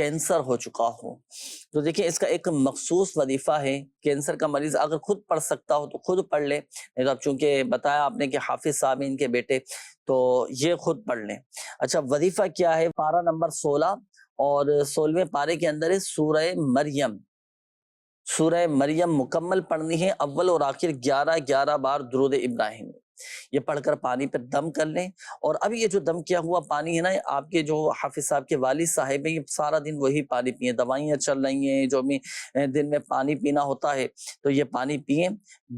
S2: Cancer ہو چکا ہو تو دیکھیں اس کا ایک مخصوص وظیفہ ہے. کینسر کا مریض اگر خود پڑھ سکتا ہو تو خود پڑھ لے، نہیں تو اب چونکہ بتایا آپ نے کہ حافظ صاحب ہیں ان کے بیٹے، تو یہ خود پڑھ لیں. اچھا وظیفہ کیا ہے؟ پارہ نمبر 16 اور 16ویں پارے کے اندر ہے سورہ مریم. سورہ مریم مکمل پڑھنی ہے، اول اور آخر 11 بار درود ابراہیم. یہ پڑھ کر پانی پہ دم کر لیں. اور اب یہ جو دم کیا ہوا پانی ہے نا، آپ کے جو حافظ صاحب کے والد صاحب ہیں یہ سارا دن وہی پانی پئیں. دوائیاں چل رہی ہیں، جو بھی دن میں پانی پینا ہوتا ہے تو یہ پانی پئیں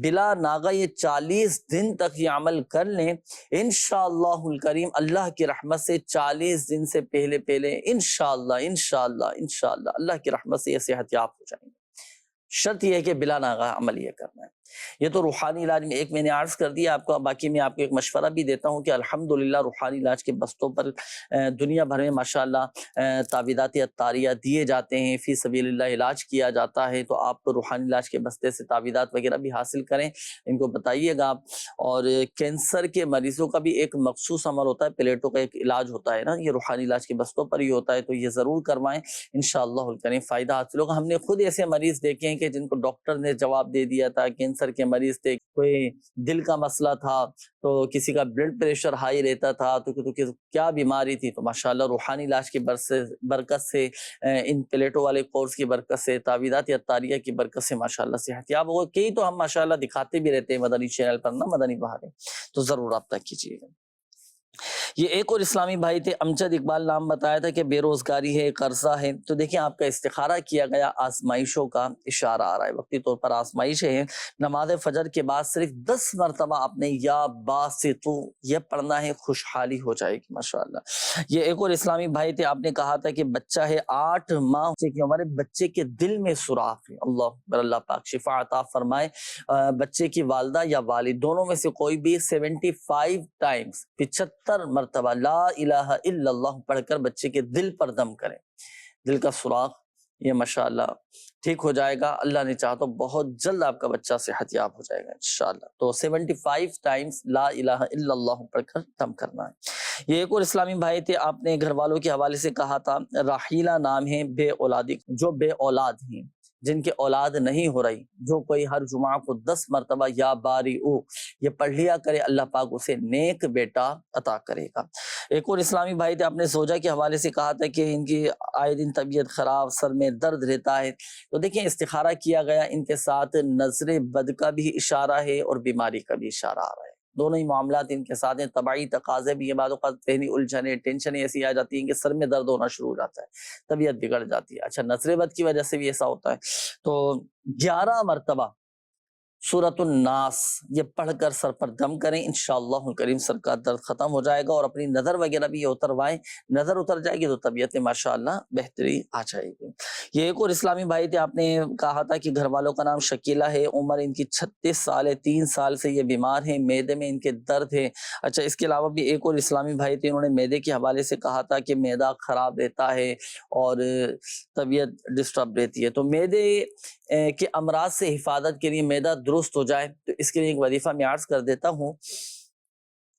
S2: بلا ناغہ. یہ 40 دن تک یہ عمل کر لیں انشاءاللہ الکریم. اللہ کی رحمت سے 40 دن سے پہلے انشاءاللہ اللہ کی رحمت سے یہ صحت یاب ہو جائیں گے. شرط یہ ہے کہ بلا ناغہ عمل یہ کرنا ہے. یہ تو روحانی علاج میں ایک میں نے عرض کر دیا آپ کو. باقی میں آپ کو ایک مشورہ بھی دیتا ہوں کہ الحمدللہ روحانی علاج کے بستوں پر دنیا بھر میں ماشاءاللہ تعویذات عطاریہ دیے جاتے ہیں، فی سبیل اللہ علاج کیا جاتا ہے. تو آپ روحانی علاج کے بستے سے تعویذات وغیرہ بھی حاصل کریں، ان کو بتائیے گا آپ. اور کینسر کے مریضوں کا بھی ایک مخصوص عمل ہوتا ہے، پلیٹوں کا ایک علاج ہوتا ہے نا، یہ روحانی علاج کے بستوں پر ہی ہوتا ہے. تو یہ ضرور کروائیں، انشاءاللہ الکریم فائدہ حاصل ہوگا. ہم نے خود ایسے مریض دیکھے ہیں کہ جن کو ڈاکٹر نے جواب دے دیا تھا، کینسر کے مریض تھے، کوئی دل کا مسئلہ تھا، تو کسی کا بلڈ پریشر ہائی رہتا تھا، تو کیا بیماری تھی، تو ماشاءاللہ روحانی علاج کی برکت سے، ان پلیٹوں والے کورس کی برکت سے، تعویذات عطاریہ کی برکت سے ماشاءاللہ صحت یاب ہو. کئی تو ہم ماشاءاللہ دکھاتے بھی رہتے ہیں مدنی چینل پر نا، مدنی بہاریں، تو ضرور رابطہ کیجیے گا. یہ ایک اور اسلامی بھائی تھے، امجد اقبال نام بتایا تھا کہ بے روزگاری ہے، قرضہ ہے. تو دیکھیں آپ کا استخارہ کیا گیا، آزمائشوں کا اشارہ آ رہا ہے، وقتی طور پر آزمائش ہے. نماز فجر کے بعد صرف 10 مرتبہ آپ نے یا باسطو یہ پڑھنا ہے، خوشحالی ہو جائے گی ماشاءاللہ. یہ ایک اور اسلامی بھائی تھے، آپ نے کہا تھا کہ بچہ ہے 8 ماہ کی عمر، بچے کے دل میں سوراخ ہے. اللہ اکبر، اللہ پاک شفا عطا فرمائے. بچے کی والدہ یا والد دونوں میں سے کوئی بھی 75 ٹائمز 75 مرتبہ لا الہ الا اللہ پڑھ کر بچے کے دل پر دم کریں. دل کا سوراخ یہ ماشاءاللہ ٹھیک ہو جائے گا، اللہ نے چاہا تو بہت جلد آپ کا بچہ صحت یاب ہو جائے گا انشاءاللہ. تو 75 ٹائمز لا الہ الا اللہ پڑھ کر دم کرنا ہے. یہ ایک اور اسلامی بھائی تھے، آپ نے گھر والوں کے حوالے سے کہا تھا، راحیلہ نام ہے بے اولادی، جو بے اولاد ہیں، جن کے اولاد نہیں ہو رہی، جو کوئی ہر جمعہ کو 10 مرتبہ یا باری او یہ پڑھ لیا کرے، اللہ پاک اسے نیک بیٹا عطا کرے گا. ایک اور اسلامی بھائی تھے، آپ نے زوجہ کے حوالے سے کہا تھا کہ ان کی آئے دن طبیعت خراب، سر میں درد رہتا ہے. تو دیکھیں استخارہ کیا گیا، ان کے ساتھ نظر بد کا بھی اشارہ ہے اور بیماری کا بھی اشارہ آ رہا ہے. دونوں ہی معاملات ان کے ساتھ ہیں. طبعی تقاضے بھی، یہ بعض اوقات ذہنی الجھنیں، ٹینشن ایسی آ جاتی ہیں کہ سر میں درد ہونا شروع ہو جاتا ہے، طبیعت بگڑ جاتی ہے. اچھا نظر بد کی وجہ سے بھی ایسا ہوتا ہے. تو 11 مرتبہ سورۃ الناس یہ پڑھ کر سر پر دم کریں، انشاءاللہ کریم سر کا درد ختم ہو جائے گا. اور اپنی نظر وغیرہ بھی یہ اتروائیں، نظر اتر جائے گی تو طبیعت میں ماشاءاللہ بہتری آ جائے گی. یہ ایک اور اسلامی بھائی تھے، آپ نے کہا تھا کہ گھر والوں کا نام شکیلہ ہے، عمر ان کی 36 سال ہے، 3 سال سے یہ بیمار ہیں، معدے میں ان کے درد ہے. اچھا اس کے علاوہ بھی ایک اور اسلامی بھائی تھے، انہوں نے معدے کے حوالے سے کہا تھا کہ معدہ خراب رہتا ہے اور طبیعت ڈسٹرب رہتی ہے. تو معدے کے امراض سے حفاظت کے لیے، معدہ درست ہو جائے تو اس کے لیے ایک وظیفہ میں عرض کر دیتا ہوں.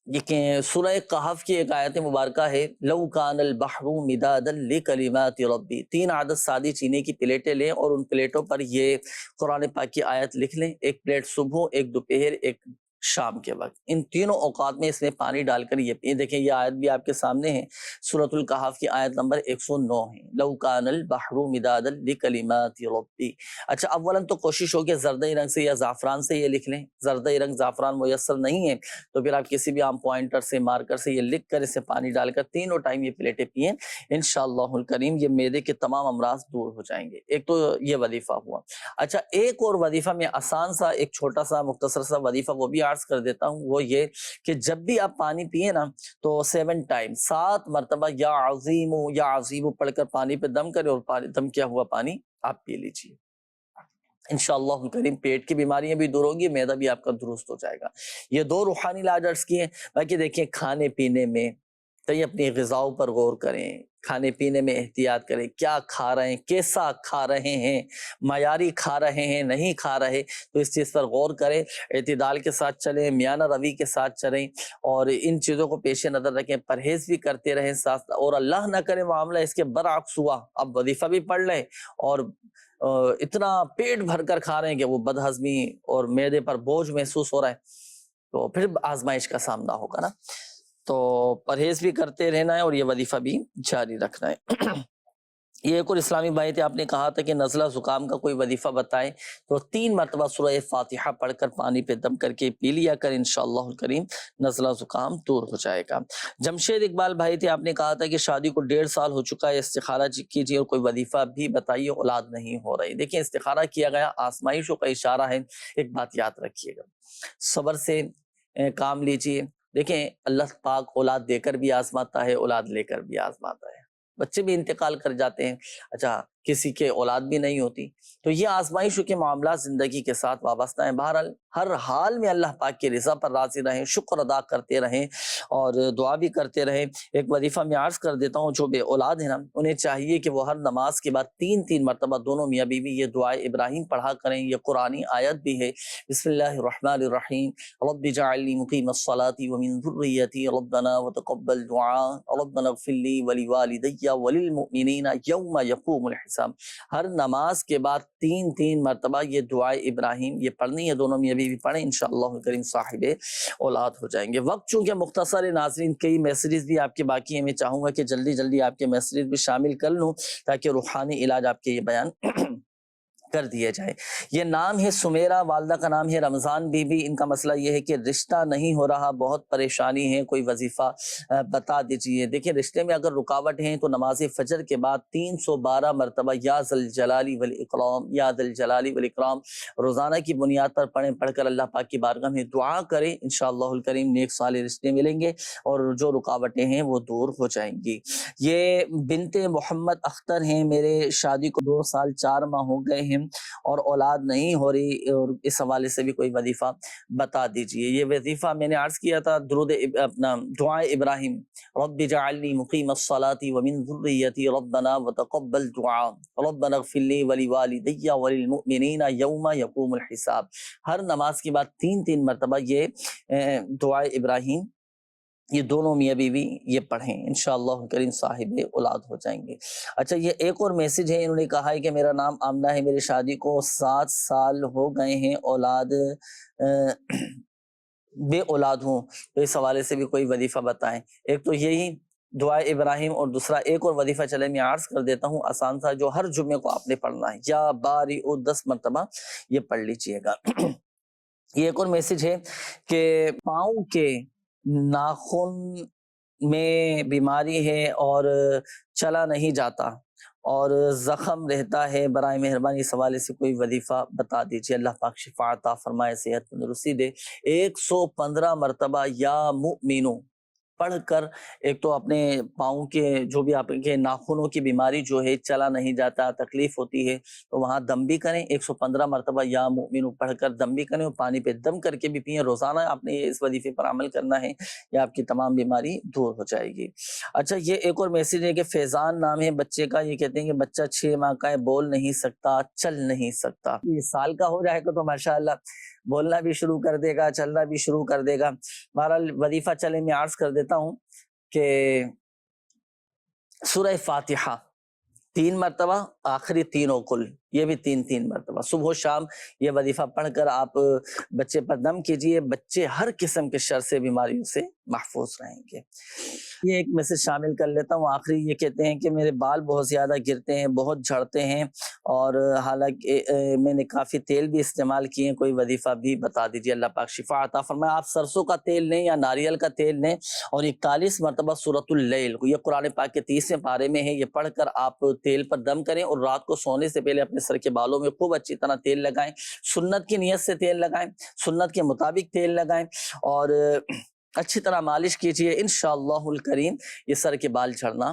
S2: یہ کہ سورہ کہف کی ایک آیت مبارکہ ہے، لو کان البحر مدادا لکلمات ربی. 3 عدد سادی چینے کی پلیٹیں لیں اور ان پلیٹوں پر یہ قرآن پاک کی آیت لکھ لیں. ایک پلیٹ صبح، ایک دوپہر، ایک شام کے وقت. ان تینوں اوقات میں اس میں پانی ڈال کر یہ دیکھیں یہ آیت بھی آپ کے سامنے ہے، سورۃ الکہف کی آیت نمبر 109 ہے، لو کان البحر مدادا لکلمات ربی. اچھا اولاً تو کوشش ہوگی زردئی رنگ سے یا زعفران سے یہ لکھ لیں. زردئی رنگ زعفران میسر نہیں ہے تو پھر آپ کسی بھی عام پوائنٹر سے، مارکر سے یہ لکھ کر اسے پانی ڈال کر تینوں ٹائم یہ پلیٹیں پئیں، انشاءاللہ الکریم یہ معدے کے تمام امراض دور ہو جائیں گے. ایک تو یہ وظیفہ ہوا. اچھا ایک اور وظیفہ میں آسان سا، ایک چھوٹا سا مختصر سا وظیفہ وہ بھی عرض کر دیتا ہوں. وہ یہ کہ جب بھی آپ پانی پیئے نا تو 7 ٹائم 7 مرتبہ یا عظیم پڑھ کر پانی پہ دم کرے اور دم کیا ہوا پانی آپ پی لیجیے. انشاءاللہ کریم پیٹ کی بیماریاں بھی دور ہوں گی، معدہ بھی آپ کا درست ہو جائے گا. یہ 2 روحانی علاج عرض کیے. باقی دیکھیں کھانے پینے میں کہیں اپنی غذاؤں پر غور کریں، کھانے پینے میں احتیاط کریں، کیا کھا رہے ہیں، کیسا کھا رہے ہیں، معیاری کھا رہے ہیں نہیں کھا رہے، تو اس چیز پر غور کریں، اعتدال کے ساتھ چلیں، میانہ روی کے ساتھ چلیں، اور ان چیزوں کو پیش نظر رکھیں، پرہیز بھی کرتے رہیں ساتھ، اور اللہ نہ کرے معاملہ اس کے برعکس ہوا، اب وظیفہ بھی پڑھ لیں اور اتنا پیٹ بھر کر کھا رہے ہیں کہ وہ بد ہضمی اور معدے پر بوجھ محسوس ہو رہا ہے، تو پھر آزمائش کا سامنا ہوگا نا، تو پرہیز بھی کرتے رہنا ہے اور یہ وظیفہ بھی جاری رکھنا ہے۔ یہ ایک اور اسلامی بھائی تھے، آپ نے کہا تھا کہ نزلہ زکام کا کوئی وظیفہ بتائیں، تو 3 مرتبہ سورہ فاتحہ پڑھ کر پانی پہ دم کر کے پی لیا کر، انشاءاللہ الکریم نزلہ زکام دور ہو جائے گا۔ جمشید اقبال بھائی تھے، آپ نے کہا تھا کہ شادی کو 1.5 سال ہو چکا ہے، استخارہ کیجیے اور کوئی وظیفہ بھی بتائیے، اولاد نہیں ہو رہی۔ دیکھیں استخارہ کیا گیا آزمائشوں کا اشارہ ہے، ایک بات یاد رکھیے گا، صبر سے کام لیجیے۔ دیکھیں اللہ پاک اولاد دے کر بھی آزماتا ہے، اولاد لے کر بھی آزماتا ہے، بچے بھی انتقال کر جاتے ہیں، اچھا کسی کے اولاد بھی نہیں ہوتی، تو یہ آزمائشوں کے معاملات زندگی کے ساتھ وابستہ ہیں۔ بہرحال ہر حال میں اللہ پاک کی رضا پر راضی رہیں، شکر ادا کرتے رہیں اور دعا بھی کرتے رہیں۔ ایک وظیفہ میں عرض کر دیتا ہوں، جو بے اولاد ہیں نا، انہیں چاہیے کہ وہ ہر نماز کے بعد 3 مرتبہ دونوں میاں بیوی یہ دعائے ابراہیم پڑھا کریں، یہ قرآنی آیت بھی ہے، بسم اللہ الرحمن الرحیم، رب اجعلنی مقیم الصلاۃ ومن ذریتی ربنا وتقبل دعاء ربنا اغفر لی ولوالدی وللمؤمنین یوم یقوم الحساب۔ ہر نماز کے بعد 3 مرتبہ یہ دعائے ابراہیم یہ پڑھنی ہے، دونوں میاں بیوی پڑھیں، انشاءاللہ کریم صاحب اولاد ہو جائیں گے۔ وقت چونکہ مختصر ہے ناظرین، کئی میسیجز بھی آپ کے باقی ہیں، میں چاہوں گا کہ جلدی آپ کے میسیجز بھی شامل کر لوں تاکہ روحانی علاج آپ کے یہ بیان کر دیا جائے۔ یہ نام ہے سمیرہ، والدہ کا نام ہے رمضان بی بی، ان کا مسئلہ یہ ہے کہ رشتہ نہیں ہو رہا، بہت پریشانی ہے، کوئی وظیفہ بتا دیجئے۔ دیکھیں رشتے میں اگر رکاوٹ ہیں تو نماز فجر کے بعد 312 مرتبہ یا ذوالجلال والاکرام یا ذوالجلال والاکرام روزانہ کی بنیاد پر پڑھ کر اللہ پاک کی بارگاہ میں دعا کریں، انشاءاللہ الکریم نیک صالح رشتے ملیں گے اور جو رکاوٹیں ہیں وہ دور ہو جائیں گی۔ یہ بنت محمد اختر ہیں، میرے شادی کو 2 سال 4 ماہ ہو گئے ہیں اور اولاد نہیں ہو رہی، اور اس حوالے سے بھی کوئی وظیفہ بتا دیجئے۔ یہ وظیفہ میں نے عرض کیا تھا، درود اپنا دعائے ابراہیم، رب اجعلنی مقیم الصلاۃ ومن ذریتی ربنا وتقبل دعاء ربنا اغفر لی ولوالدی وللمؤمنین یوم یقوم الحساب۔ ہر نماز کے بعد 3 مرتبہ یہ دعائے ابراہیم یہ دونوں میاں بیوی یہ پڑھیں، انشاءاللہ کریم صاحب اولاد ہو جائیں گے۔ اچھا یہ ایک اور میسج ہے، انہوں نے کہا ہے کہ میرا نام آمنہ ہے، میری شادی کو 7 سال ہو گئے ہیں، اولاد بے اولاد ہوں، تو اس حوالے سے بھی کوئی وظیفہ بتائیں۔ ایک تو یہی دعائے ابراہیم، اور دوسرا ایک اور وظیفہ چلے میں عرض کر دیتا ہوں، آسان تھا، جو ہر جمعے کو آپ نے پڑھنا ہے، یا باری 10 مرتبہ یہ پڑھ لیجئے گا۔ یہ ایک اور میسج ہے کہ پاؤں کے ناخن میں بیماری ہے اور چلا نہیں جاتا اور زخم رہتا ہے، برائے مہربانی اس حوالے سے کوئی وظیفہ بتا دیجیے، اللہ پاک شفا عطا فرمائے، صحت تندرستی دے۔ 115 مرتبہ یا مؤمنو پڑھ کر، ایک تو اپنے پاؤں کے جو بھی آپ کے ناخنوں کی بیماری جو ہے، چلا نہیں جاتا، تکلیف ہوتی ہے، تو وہاں دم بھی کریں، 115 مرتبہ یا مؤمنو پڑھ کر دم بھی کریں، اور پانی پہ دم کر کے بھی پئیں، روزانہ آپ نے اس وظیفے پر عمل کرنا ہے، یا آپ کی تمام بیماری دور ہو جائے گی۔ اچھا یہ ایک اور میسیج ہے کہ فیضان نام ہے بچے کا، یہ کہتے ہیں کہ بچہ 6 ماہ کا ہے، بول نہیں سکتا، چل نہیں سکتا، یہ سال کا ہو جائے گا تو ماشاءاللہ بولنا بھی شروع کر دے گا، چلنا بھی شروع کر دے گا۔ بہرحال وظیفہ چلے میں عرض کر دیتا ہوں کہ سورہ فاتحہ 3 مرتبہ، آخری 3 کل یہ بھی 3 مرتبہ، صبح و شام یہ وظیفہ پڑھ کر آپ بچے پر دم کیجئے، بچے ہر قسم کے شر سے، بیماریوں سے محفوظ رہیں گے۔ یہ ایک میسج شامل کر لیتا ہوں آخری، یہ کہتے ہیں کہ میرے بال بہت زیادہ گرتے ہیں، بہت جھڑتے ہیں، اور حالانکہ میں نے کافی تیل بھی استعمال کیے ہیں، کوئی وظیفہ بھی بتا دیجیے، اللہ پاک شفا عطا فرمائے۔ آپ سرسوں کا تیل لیں یا ناریل کا تیل لیں، اور 41 مرتبہ سورۃ اللیل، یہ قرآن پاک کے 30ویں پارے میں ہے، یہ پڑھ کر آپ تیل پر دم کریں، اور رات کو سونے سے پہلے اپنے سر کے بالوں میں خوب اچھی طرح تیل لگائیں، سنت کی نیت سے تیل لگائیں، سنت کے مطابق تیل لگائیں، اور اچھی طرح مالش کیجئے، انشاءاللہ الکریم یہ سر کے بال جھڑنا